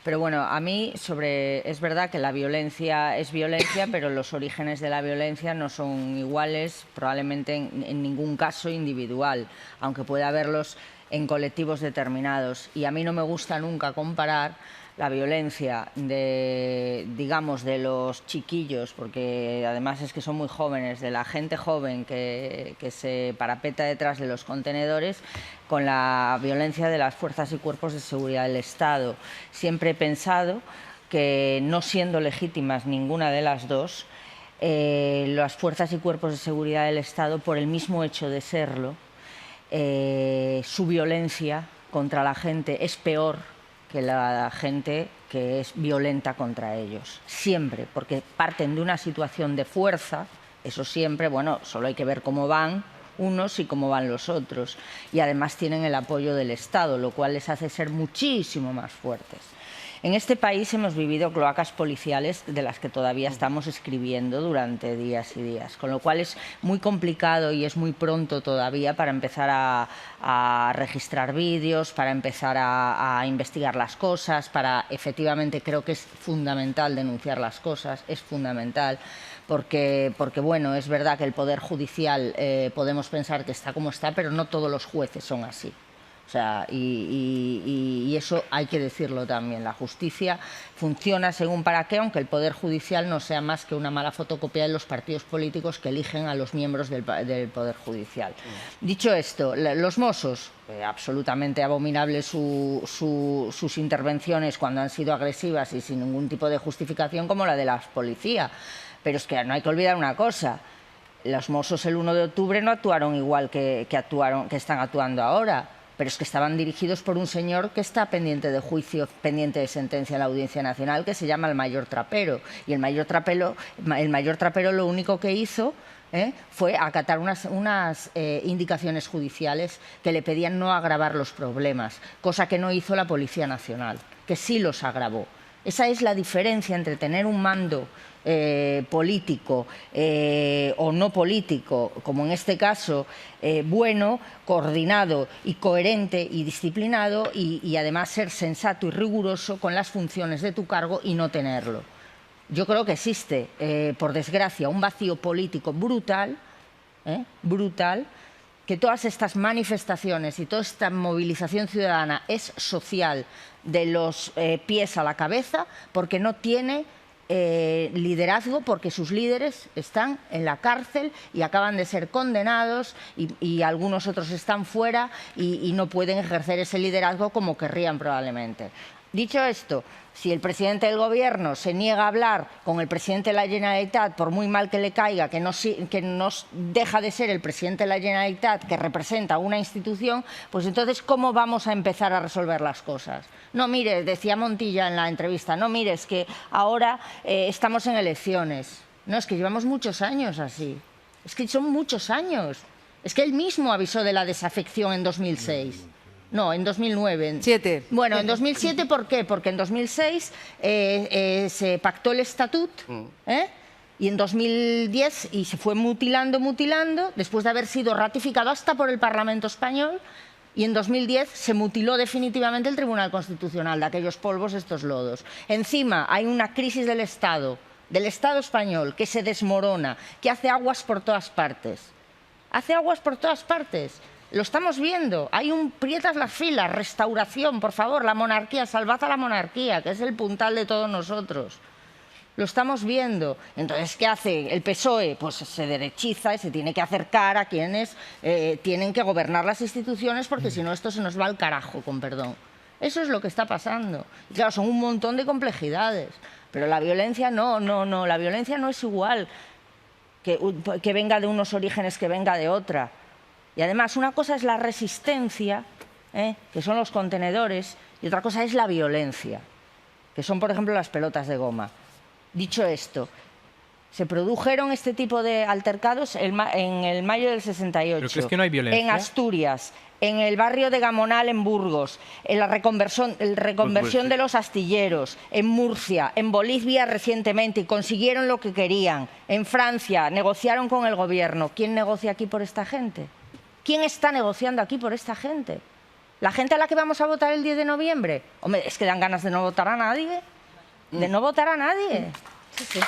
Pero bueno, a mí es verdad que la violencia es violencia, pero los orígenes de la violencia no son iguales, probablemente en ningún caso individual, aunque pueda haberlos en colectivos determinados. Y a mí no me gusta nunca comparar la violencia digamos, de los chiquillos, porque además es que son muy jóvenes, de la gente joven que se parapeta detrás de los contenedores, con la violencia de las fuerzas y cuerpos de seguridad del Estado. Siempre he pensado que, no siendo legítimas ninguna de las dos, las fuerzas y cuerpos de seguridad del Estado, por el mismo hecho de serlo, su violencia contra la gente es peor que la gente que es violenta contra ellos. Siempre, porque parten de una situación de fuerza, eso siempre, bueno, solo hay que ver cómo van unos y cómo van los otros. Y además tienen el apoyo del Estado, lo cual les hace ser muchísimo más fuertes. En este país hemos vivido cloacas policiales de las que todavía estamos escribiendo durante días y días, con lo cual es muy complicado y es muy pronto todavía para empezar a registrar vídeos, para empezar a investigar las cosas, efectivamente creo que es fundamental denunciar las cosas, es fundamental, porque bueno, es verdad que el Poder Judicial podemos pensar que está como está, pero no todos los jueces son así. O sea, y eso hay que decirlo también. La justicia funciona según para qué, aunque el Poder Judicial no sea más que una mala fotocopia de los partidos políticos que eligen a los miembros del Poder Judicial. Dicho esto, los Mossos, absolutamente abominables sus intervenciones cuando han sido agresivas y sin ningún tipo de justificación, como la de la policía. Pero es que no hay que olvidar una cosa. Los Mossos el 1 de octubre no actuaron igual que están actuando ahora. Pero es que estaban dirigidos por un señor que está pendiente de juicio, pendiente de sentencia en la Audiencia Nacional, que se llama el Mayor Trapero. Y el Mayor Trapero lo único que hizo fue acatar unas indicaciones judiciales que le pedían no agravar los problemas, cosa que no hizo la Policía Nacional, que sí los agravó. Esa es la diferencia entre tener un mando político o no político, como en este caso, bueno, coordinado y coherente y disciplinado, y además ser sensato y riguroso con las funciones de tu cargo y no tenerlo. Yo creo que existe, por desgracia, un vacío político brutal, que todas estas manifestaciones y toda esta movilización ciudadana es social de los pies a la cabeza, porque no tiene liderazgo, porque sus líderes están en la cárcel y acaban de ser condenados y algunos otros están fuera y no pueden ejercer ese liderazgo como querrían probablemente. Dicho esto, si el presidente del Gobierno se niega a hablar con el presidente de la Generalitat, por muy mal que le caiga, que no deja de ser el presidente de la Generalitat, que representa una institución, pues entonces, ¿cómo vamos a empezar a resolver las cosas? No, mire, decía Montilla en la entrevista, no, mire, es que ahora estamos en elecciones. No, es que llevamos muchos años así. Es que son muchos años. Es que él mismo avisó de la desafección en 2006. No, en 2009. 7. Bueno, en 2007, ¿por qué? Porque en 2006 se pactó el estatut, y en 2010 y se fue mutilando, después de haber sido ratificado hasta por el Parlamento Español, y en 2010 se mutiló definitivamente el Tribunal Constitucional de aquellos polvos, estos lodos. Encima hay una crisis del Estado español, que se desmorona, que hace aguas por todas partes. Hace aguas por todas partes. Lo estamos viendo, hay prietas las filas, restauración, por favor, la monarquía, salvad a la monarquía, que es el puntal de todos nosotros. Lo estamos viendo. Entonces, ¿qué hace el PSOE? Pues se derechiza y se tiene que acercar a quienes tienen que gobernar las instituciones, porque si no esto se nos va al carajo, con perdón. Eso es lo que está pasando. Y claro, son un montón de complejidades, pero la violencia no, la violencia no es igual que venga de unos orígenes que venga de otra. Y además, una cosa es la resistencia, que son los contenedores, y otra cosa es la violencia, que son, por ejemplo, las pelotas de goma. Dicho esto, se produjeron este tipo de altercados en el mayo del 68. ¿Pero crees que no hay violencia? En Asturias, en el barrio de Gamonal, en Burgos, en la reconversión de los astilleros, en Murcia, en Bolivia recientemente, y consiguieron lo que querían. En Francia negociaron con el gobierno. ¿Quién negocia aquí por esta gente? ¿Quién está negociando aquí por esta gente? La gente a la que vamos a votar el 10 de noviembre, hombre, es que dan ganas de no votar a nadie. De no votar a nadie. Sí, sí.